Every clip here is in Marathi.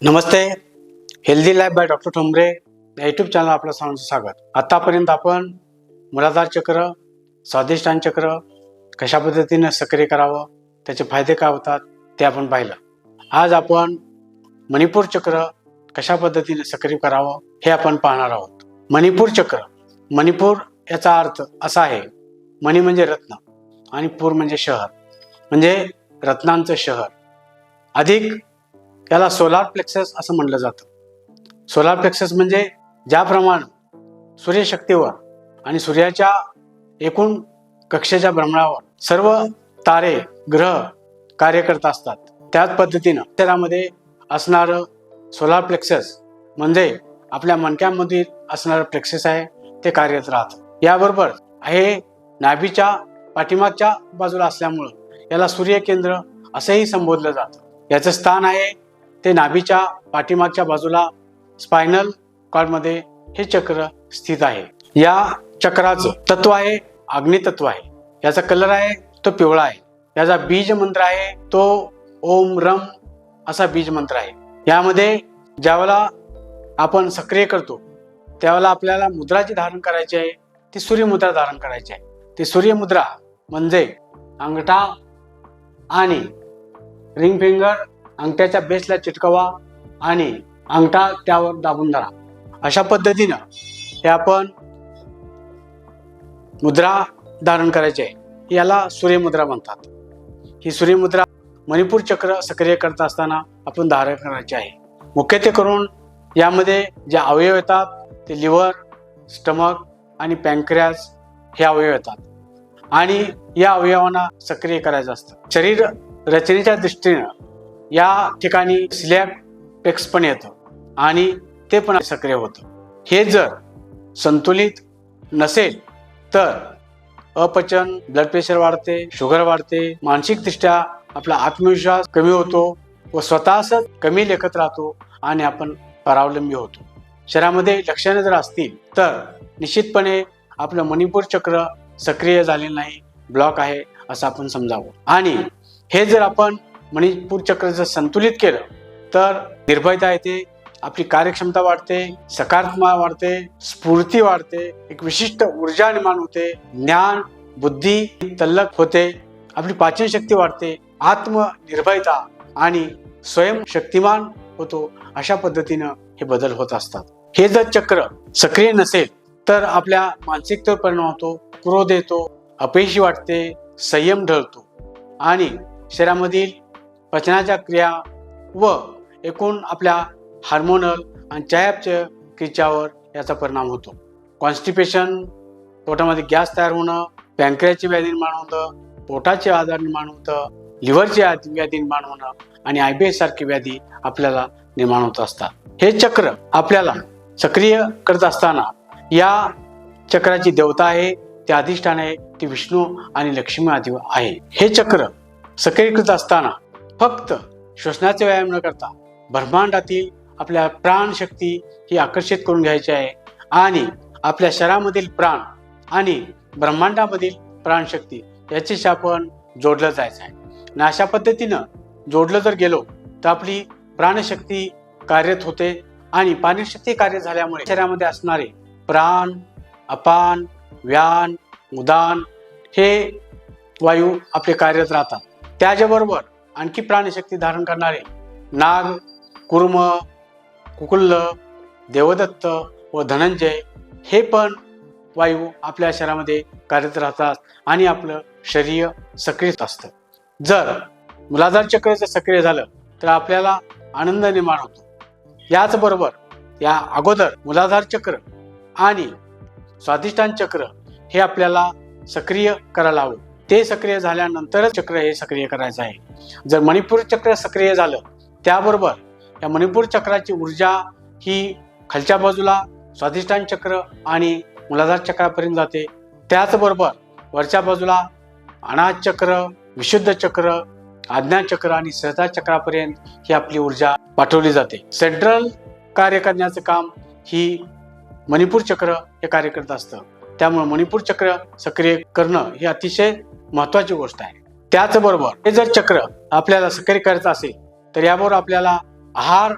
Namaste. Healthy life by doctor Thombare या यूट्यूब चॅनल आपलं सर्वांचं स्वागत. आतापर्यंत आपण मूलाधार चक्र, स्वाधिष्ठान चक्र कशा पद्धतीने सक्रिय करावं, त्याचे फायदे काय होतात ते आपण पाहिलं. आज आपण मणिपूर चक्र कशा पद्धतीने सक्रिय करावं हे आपण पाहणार आहोत. मणिपूर चक्र, मणिपूर याचा अर्थ असा आहे, मणी म्हणजे रत्न आणि पूर म्हणजे शहर, म्हणजे रत्नांचं शहर. अधिक याला सोलार प्लेक्सस असं म्हणलं जातं. सोलार प्लेक्सस म्हणजे ज्याप्रमाणे सूर्यशक्तीवर आणि सूर्याच्या एकूण कक्षेच्या भ्रमणावर सर्व तारे ग्रह कार्य करत असतात, त्याच पद्धतीनं शरीरामध्ये असणारं सोलार प्लेक्सस म्हणजे आपल्या मणक्यामध्ये असणारं प्लेक्सस आहे, ते कार्यरत राहतं. याबरोबर हे नाभीच्या पाठीमागच्या बाजूला असल्यामुळं याला सूर्यकेंद्र असंही संबोधलं जातं. याचं स्थान आहे ते नाभीच्या पाठीमागच्या बाजूला स्पायनल कॉर्डमध्ये हे चक्र स्थित आहे. या चक्राचं तत्व आहे अग्नितत्व आहे. याचा कलर आहे तो पिवळा आहे. याचा बीज मंत्र आहे तो ओम रम असा बीज मंत्र आहे. यामध्ये ज्यावेळेला आपण सक्रिय करतो त्यावेळेला आपल्याला मुद्रा जी धारण करायची आहे ती सूर्यमुद्रा धारण करायची आहे. ती सूर्यमुद्रा म्हणजे अंगठा आणि रिंग फिंगर अंगठ्याच्या बेसला चिटकवा आणि अंगठा त्यावर दाबून धरा. अशा पद्धतीनं हे आपण मुद्रा धारण करायची आहे. याला सूर्यमुद्रा म्हणतात. ही सूर्यमुद्रा मणिपूर चक्र सक्रिय करत असताना आपण धारण करायची आहे. मुख्यत्वे करून यामध्ये जे अवयव येतात ते लिव्हर, स्टमक आणि पॅनक्रियास हे अवयव येतात आणि या अवयवांना सक्रिय करायचं असतं. शरीर रचनेच्या दृष्टीनं या ठिकाणी सिलियाक पेक्स पण येतं आणि ते पण सक्रिय होतं. हे जर संतुलित नसेल तर अपचन, ब्लड प्रेशर वाढते, शुगर वाढते, मानसिकदृष्ट्या आपला आत्मविश्वास कमी होतो व स्वतःच कमी लेखत राहतो आणि आपण परावलंबी होतो. शरीरामध्ये लक्षणे जर असतील तर निश्चितपणे आपलं मणिपूर चक्र सक्रिय झालेलं नाही, ब्लॉक आहे असं आपण समजावं. आणि हे जर आपण मणिपूर चक्र जर संतुलित केलं तर निर्भयता येते, आपली कार्यक्षमता वाढते, सकारात्मकता वाढते, स्फूर्ती वाढते, एक विशिष्ट ऊर्जा निर्माण होते, ज्ञान बुद्धी तल्लख होते, आपली पाचनशक्ती वाढते, आत्मनिर्भयता आणि स्वयंशक्तिमान होतो. अशा पद्धतीनं हे बदल होत असतात. हे जर चक्र सक्रिय नसेल तर आपल्या मानसिकतेवर परिणाम होतो, क्रोध येतो, अपयशी वाटते, संयम ढळतो आणि शरीरामधील पचनाच्या क्रिया व एकूण आपल्या हार्मोनल आणि चयापचय क्रियावर याचा परिणाम होतो. कॉन्स्टिपेशन, पोटामध्ये गॅस तयार होणं, पॅनक्रियाची व्याधी निर्माण होतं, पोटाचे आजार निर्माण होतं, लिव्हरची व्याधी निर्माण होणं आणि IBS सारखी व्याधी आपल्याला निर्माण होत असतात. हे चक्र आपल्याला सक्रिय करत असताना या चक्राची देवता आहे, ते अधिष्ठान आहे, ती विष्णू आणि लक्ष्मी आदी आहे. हे चक्र सक्रिय करत असताना फक्त श्वसनाचे व्यायाम न करता ब्रह्मांडातील आपल्या प्राणशक्ती ही आकर्षित करून घ्यायची आहे आणि आपल्या शरीरामधील प्राण आणि ब्रह्मांडामधील प्राणशक्ती याच्याशी आपण जोडलं जायचं आहे. आणि अशा पद्धतीनं जोडलं जर गेलो तर आपली प्राणशक्ती कार्यरत होते आणि प्राणशक्ती कार्य झाल्यामुळे शरीरामध्ये असणारे प्राण, अपान, व्यान, उदान हे वायू आपले कार्यरत राहतात. त्याच्याबरोबर आणखी प्राणशक्ती धारण करणारे नाग, कुर्म, कुकुल्ल, देवदत्त व धनंजय हे पण वायू आपल्या शरीरामध्ये कार्यरत राहतात आणि आपलं शरीर सक्रिय असतं. जर मूलाधार चक्र जर सक्रिय झालं तर आपल्याला आनंद निर्माण होतो. याचबरोबर या अगोदर मूलाधार चक्र आणि स्वाधिष्ठान चक्र हे आपल्याला सक्रिय करायला हवं. ते सक्रिय झाल्यानंतरच चक्र हे सक्रिय करायचं आहे. जर मणिपूर चक्र सक्रिय झालं त्याबरोबर या मणिपूर चक्राची ऊर्जा ही खालच्या बाजूला स्वाधिष्ठान चक्र आणि मूलाधार चक्रापर्यंत जाते. त्याचबरोबर वरच्या बाजूला अनाहत चक्र, विशुद्ध चक्र, आज्ञा चक्र आणि सहजा चक्रापर्यंत ही आपली ऊर्जा पाठवली जाते. सेंट्रल कार्य करण्याचं काम ही मणिपूर चक्र हे कार्य करत असतं. त्यामुळे मणिपूर चक्र सक्रिय करणं ही अतिशय महत्वाची गोष्ट आहे. त्याचबरोबर हे जर चक्र आपल्याला सक्रिय करायचं असेल तर याबरोबर आपल्याला आहार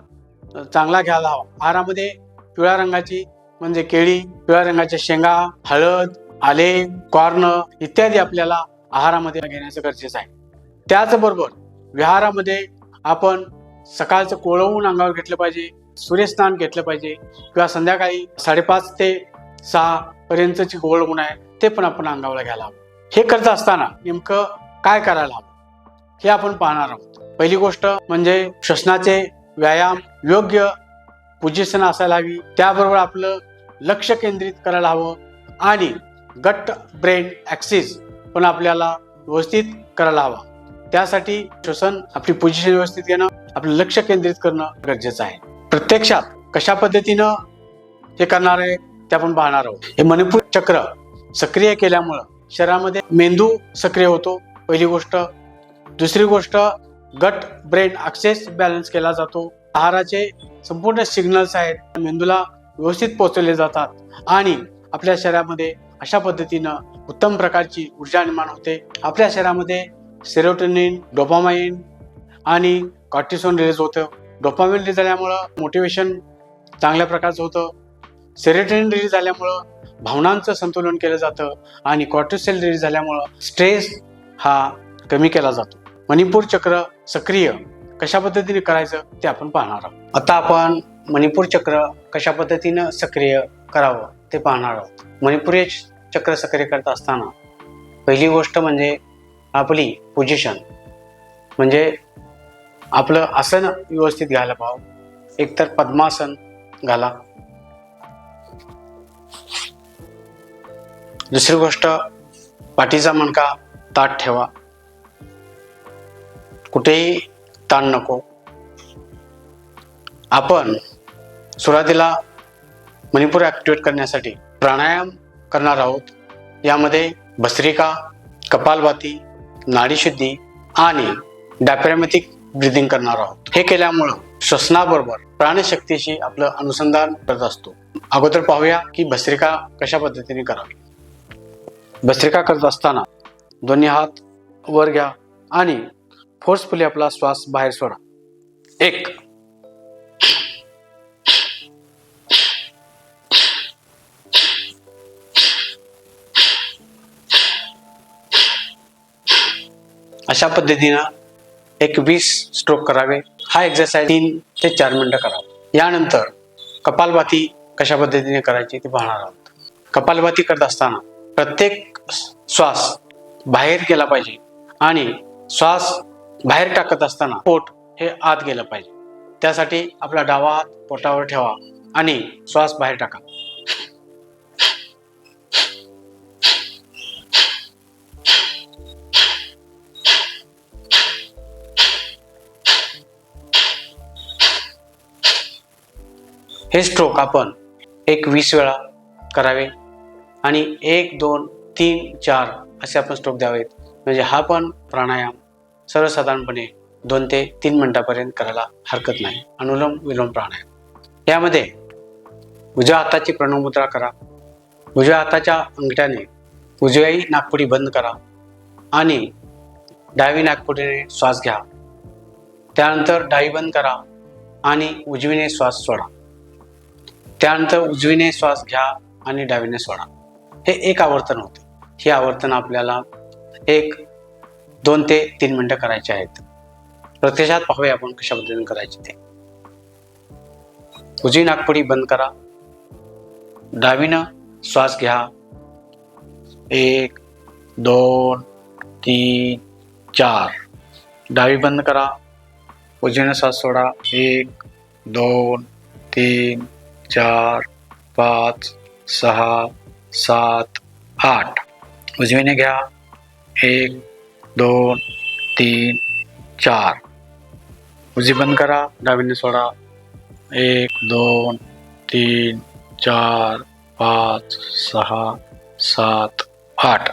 चांगला घ्यायला हवा. आहारामध्ये पिवळ्या रंगाची म्हणजे केळी, पिवळ्या रंगाच्या शेंगा, हळद, आले, कॉर्न इत्यादी आपल्याला आहारामध्ये घेण्याचं गरजेचं आहे. त्याचबरोबर विहारामध्ये आपण सकाळचं कोवळं ऊन अंगावर घेतलं पाहिजे, सूर्यस्नान घेतलं पाहिजे किंवा संध्याकाळी 5:30 ते 6 पर्यंतची कोवळं ऊन आहे ते पण आपण अंगावर घ्यायला हवं. हे करत असताना नेमकं काय करायला हवं हे आपण पाहणार आहोत. पहिली गोष्ट म्हणजे श्वसनाचे व्यायाम, योग्य पोझिशन असायला हवी. त्याबरोबर आपलं लक्ष केंद्रित करायला हवं आणि गट ब्रेन ॲक्सिस पण आपल्याला व्यवस्थित करायला हवा. त्यासाठी श्वसन, आपली पोझिशन व्यवस्थित घेणं, आपलं लक्ष केंद्रित करणं गरजेचं आहे. प्रत्यक्षात कशा पद्धतीनं हे करणार आहे ते आपण पाहणार आहोत. हे मणिपूर चक्र सक्रिय केल्यामुळं शरीरामध्ये मेंदू सक्रिय होतो, पहिली गोष्ट. दुसरी गोष्ट, गट ब्रेन ॲक्सेस बॅलन्स केला जातो. आहाराचे संपूर्ण सिग्नल्स आहेत मेंदूला व्यवस्थित पोहोचवले जातात आणि आपल्या शरीरामध्ये अशा पद्धतीनं उत्तम प्रकारची ऊर्जा निर्माण होते. आपल्या शरीरामध्ये सेरोटोनिन, डोपामाइन आणि कॉर्टिसोल रिलीज होतं. डोपामाइन रिलीज झाल्यामुळं मोटिवेशन चांगल्या प्रकारचं होतं. सेरोटोनिन रिलीज झाल्यामुळं भावनांचं संतुलन केलं जातं आणि कॉर्टिसोल रिलीज झाल्यामुळं स्ट्रेस हा कमी केला जातो. मणिपूर चक्र सक्रिय कशा पद्धतीने करायचं ते आपण पाहणार आहोत. आता आपण मणिपूर चक्र कशा पद्धतीनं सक्रिय करावं ते पाहणार आहोत. मणिपुरी चक्र सक्रिय करत असताना पहिली गोष्ट म्हणजे आपली पोझिशन, म्हणजे आपलं आसन व्यवस्थित घ्यायला पाहावं. एकतर पद्मासन घाला. दुसरी गोष्ट, पाठीचा मणका ताठ ठेवा, कुठेही ताण नको. आपण सुरुवातीला मणिपूर ॲक्टिवेट करण्यासाठी प्राणायाम करणार आहोत. यामध्ये भस्त्रिका, कपालभाती, नाडीशुद्धी आणि डायफ्रॅगमॅटिक ब्रिदिंग करणार आहोत. हे केल्यामुळं श्वसनाबरोबर प्राणशक्तीशी आपलं अनुसंधान करत असतो. अगोदर पाहूया की भस्त्रिका कशा पद्धतीने करावी. भस्त्रिका करत असताना दोन्ही हात वर घ्या आणि फोर्सफुली आपला श्वास बाहेर सोडा. 1, अशा पद्धतीनं 20 स्ट्रोक करावे. हा एक्सरसाइज 3 ते 4 मिनिटं करावा. यानंतर कपालभाती कशा पद्धतीने करायची ते पाहणार आहोत. कपालभाती करत असताना प्रत्येक श्वास बाहेर गेला पाहिजे आणि श्वास बाहेर टाकत असताना पोट हे आत गेलं पाहिजे. त्यासाठी आपला डावा हात पोटावर ठेवा आणि श्वास बाहेर टाका. हे स्ट्रोक आपण 20 वेळा करावे आणि 1, 2, 3, 4 असे आपण स्ट्रोक द्यावेत. म्हणजे हा पण प्राणायाम सर्वसाधारणपणे 2 ते 3 मिनिटापर्यंत करायला हरकत नाही. अनुलोम विलोम प्राणायाम. यामध्ये उजव्या हाताची प्रणव मुद्रा करा. उजव्या हाताच्या अंगठ्याने उजव्याही नाकपुडी बंद करा आणि डावी नाकपुडीने श्वास घ्या. त्यानंतर डावी बंद करा आणि उजवीने श्वास सोडा. त्यानंतर उजवीने श्वास घ्या आणि डावीने सोडा. हे एक आवर्तन होते. ही आवर्तन आपल्याला 2 ते 3 मिनिटं करायचे आहेत. प्रत्यक्षात पाहूया आपण कशा पद्धतीने करायचे ते. उजवी नाकपुडी बंद करा. डावीनं श्वास घ्या. 1, 2, 3, 4. डावी बंद करा. उजवीनं श्वास सोडा. 1, 2, 3, 4, 5, 6, 7, 8. उजवीने घ्या. 1, 2, 3, 4. उजवी बंद करा. डावीने सोडा. 1, 2, 3, 4, 5, 6, 7, 8.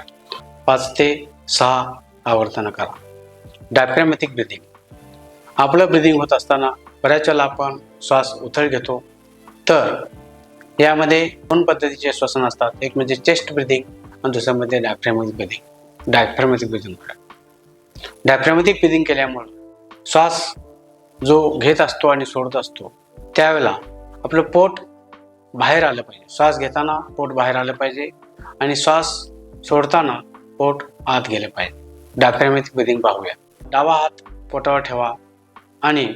5 ते 6 आवर्तन करा. Diaphragmatic breathing. आपलं ब्रिदिंग होत असताना बऱ्याच वेळेला आपण श्वास उथळ घेतो. तर यामध्ये 2 पद्धतीचे श्वसन असतात. एक म्हणजे चेस्ट ब्रिदिंग आणि दुसरं म्हणजे डायफ्रॅगमॅटिक ब्रिदिंग. डायफ्रॅगमॅटिक ब्रिदिंग करा. डायफ्रॅगमॅटिक ब्रिदिंग केल्यामुळे श्वास जो घेत असतो आणि सोडत असतो त्यावेळेला आपलं पोट बाहेर आलं पाहिजे. श्वास घेताना पोट बाहेर आलं पाहिजे आणि श्वास सोडताना पोट आत गेले पाहिजे. डायफ्रॅगमॅटिक ब्रीदिंग पाहूया. डावा हात पोटावर ठेवा आणि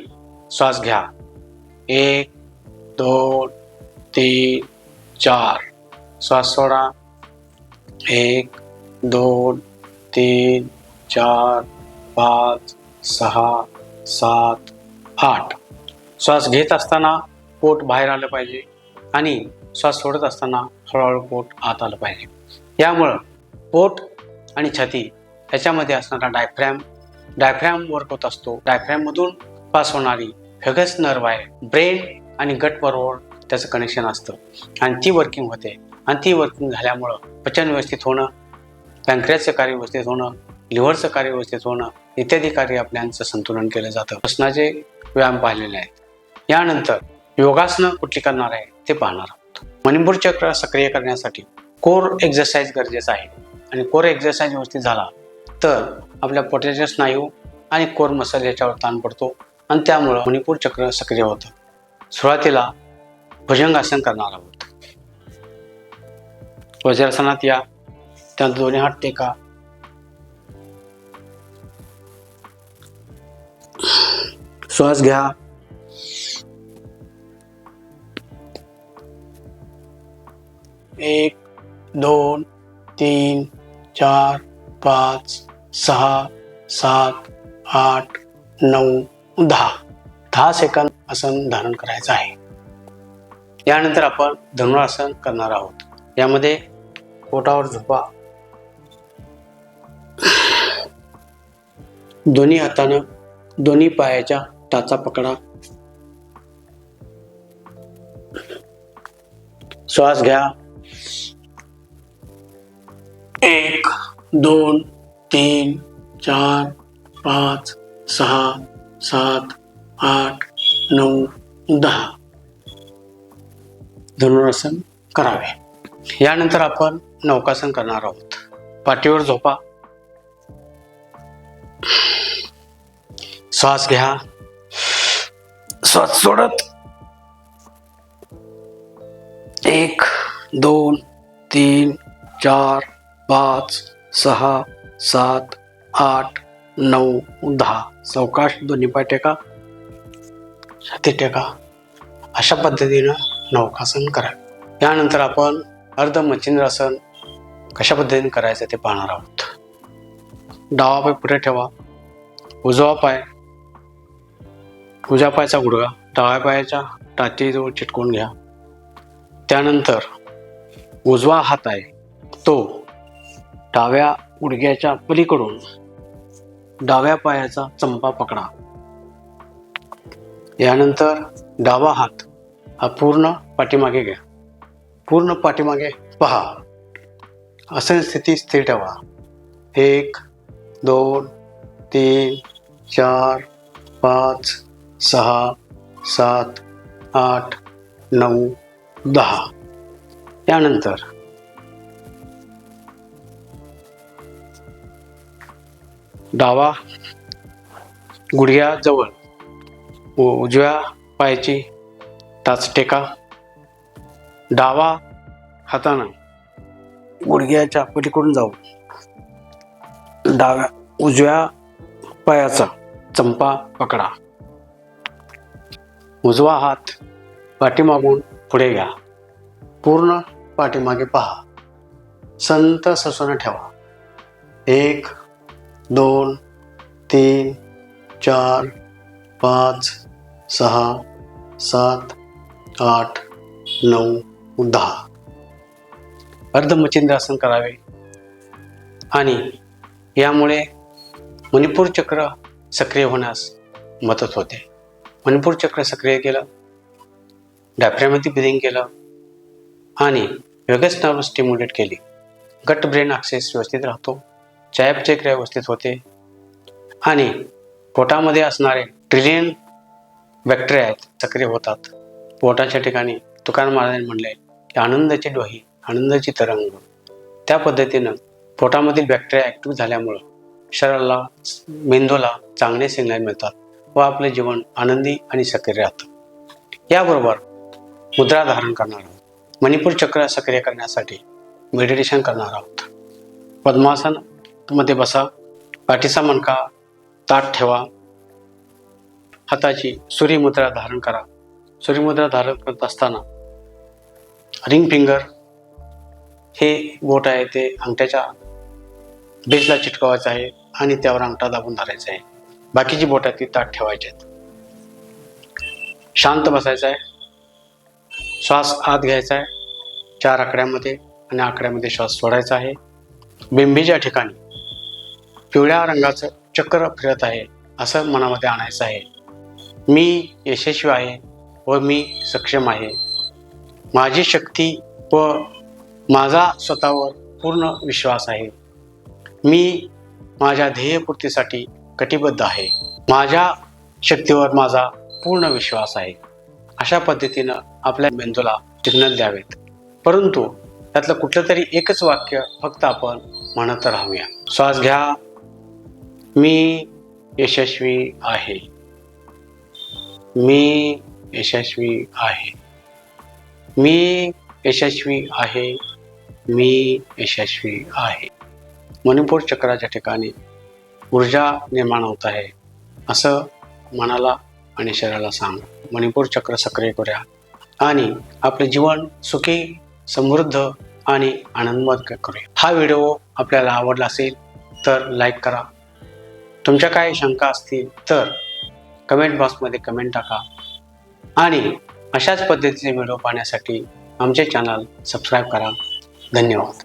श्वास घ्या. 1 2 3 4. श्वास सोडा. 1 2 3 4 5 6 7 8. श्वास घेत असताना पोट बाहेर आलं पाहिजे आणि श्वास सोडत असताना हळूहळू पोट आत आलं पाहिजे. यामुळं पोट आणि छाती ह्याच्यामध्ये असणारा डायफ्रॅम वर्क होत असतो. डायफ्रॅममधून पास होणारी व्हेगस नर्व आहे, ब्रेन आणि गट बरोबर त्याचं कनेक्शन असतं आणि ती वर्किंग होते. आणि ती वर्किंग झाल्यामुळं पचन व्यवस्थित होणं, पॅनक्रियाचं कार्य व्यवस्थित होणं, लिव्हरचं कार्य व्यवस्थित होणं इत्यादी कार्य आपल्याचं संतुलन केलं जातं. बसण्याचे व्यायाम पाहिलेले आहेत. यानंतर योगासनं कुठली करणार आहे ते पाहणार आहोत. मणिपूर चक्र सक्रिय करण्यासाठी कोर एक्सरसाइज गरजेचा आहे आणि कोर एक्सरसाइज व्यवस्थित झाला तर आपल्या पोटाचे स्नायू आणि कोर मसल याच्यावर ताण पडतो आणि त्यामुळं मणिपूर चक्र सक्रिय होतं. सुरुवातीला भुजंगासन करणार आहोत. वज्रासनात या. त्यात दोन्ही हात टेका. श्वास घ्या. 1 2 3 4 5 6 7 8 9 10 सेकंद आसन धारण करायचं आहे. यानंतर आपण धनुरासन करणार आहोत. यामध्ये पोटावर झोपा. दोन्ही हातानं दोन्ही पायाच्या टाचा पकडा. श्वास घ्या. 1 2 3 4 5 6 7 8 9 10 धनुरासन करावे. यानंतर आपण नौकासन करणार आहोत. पाठीवर झोपा. श्वास घ्या. श्वास सोडत 1 2 3 4 5 6 7 8 9 10 सावकाश दोन्ही पाय टेका. छाती टेका. अशा पद्धतीनं नौकासन करावे. यानंतर आपण अर्ध मच्छिंद्रासन कशा पद्धतीने करायचं ते पाहणार आहोत. डावा पाय पुढे ठेवा. उजवा पायाचा गुडघा डाव्या पायाच्या टाचेजवळ चिटकवून घ्या. त्यानंतर उजवा हात आहे तो डाव्या गुडघ्याच्या पलीकडून डाव्या पायाचा चंपा पकडा. यानंतर डावा हात हा पूर्ण पाठीमागे घ्या. पूर्ण पाठीमागे पहा. आसन स्थिती स्थिर ठेवा. 1 2 3 4 5 6 7 8 9 10. त्यानंतर डावा गुडघ्याजवळ उजव्या पायाची टाच टेका. डावा हातानं गुडघ्याच्या पलीकडून जाऊ उजव्या पायाचा चंपा पकडा. उजवा हात पाठीमागून पुढे घ्या. पूर्ण पाठीमागे पहा. संत ससून ठेवा. 1 2 3 4 5 6 7 8 9 10 अर्धमच्छिंद्रासन करावे आणि यामुळे मणिपूर चक्र सक्रिय होण्यास मदत होते. मणिपूर चक्र सक्रिय केलं, डायफ्रॅगमॅटिक ब्रीदिंग केलं आणि वेगस नर्व स्टिम्युलेट केली. गट ब्रेन ॲक्सेस व्यवस्थित राहतो. चयापचय क्रिया व्यवस्थित होते आणि पोटामध्ये असणारे ट्रिलियन बॅक्टेरिया आहेत सक्रिय होतात. पोटाच्या ठिकाणी तुकाराम महाराजांनी म्हणले की आनंदाची डोही, आनंदाची तरंग. त्या पद्धतीनं पोटामधील बॅक्टेरिया ॲक्टिव्ह झाल्यामुळं शरीराला, मेंदूला चांगले सिग्नल मिळतात व आपले जीवन आनंदी आणि सक्रिय राहतं. याबरोबर मुद्रा धारण करणार आहोत. मणिपूर चक्र सक्रिय करण्यासाठी मेडिटेशन करणार आहोत. पद्मासन मध्ये बसा. पाठीचा मणका ताठ ठेवा. हाताची सूर्यमुद्रा धारण करा. सूर्यमुद्रा धारण करत असताना रिंग फिंगर हे बोट आहे ते अंगठ्याच्या बेसला चिटकवायचं आहे आणि त्यावर अंगठा दाबून धरायचा आहे. बाकीची बोटं ती ताठ ठेवायची आहेत. शांत बसायचं आहे. श्वास आत घ्यायचा आहे 4 आकड्यामध्ये आणि आकड्यामध्ये श्वास सोडायचा आहे. बिंबीच्या ठिकाणी पिवळ्या रंगाचं चक्र फिरत आहे असं मनामध्ये आणायचं आहे. मी यशस्वी आहे व मी सक्षम आहे. माझी शक्ती व माझा स्वतःवर पूर्ण विश्वास आहे. मी माझ्या ध्येयपूर्तीसाठी कटिबद्ध आहे. माझ्या शक्तीवर माझा पूर्ण विश्वास आहे. अशा पद्धतीनं आपल्या मेंदूला सिग्नल द्यावेत. परंतु त्यातलं कुठलं तरी एकच वाक्य फक्त आपण म्हणत राहूया. श्वास घ्या. मी यशस्वी आहे. मी यशस्वी आहे. मी यशस्वी आहे. मी यशस्वी आहे. मणिपूर चक्राच्या ठिकाणी ऊर्जा निर्माण होत आहे असं मनाला आणि शरीराला सांग. मणिपूर चक्र सक्रिय करूया आणि आपले जीवन सुखी, समृद्ध आणि आनंदमय करूया. हा व्हिडिओ आपल्याला आवडला असेल तर लाईक करा. तुमच्या काही शंका असतील तर कमेंट बॉक्समध्ये कमेंट टाका आणि अशाच पद्धतीचे व्हिडिओ पाहण्यासाठी आमचे चॅनल सबस्क्राईब करा. धन्यवाद.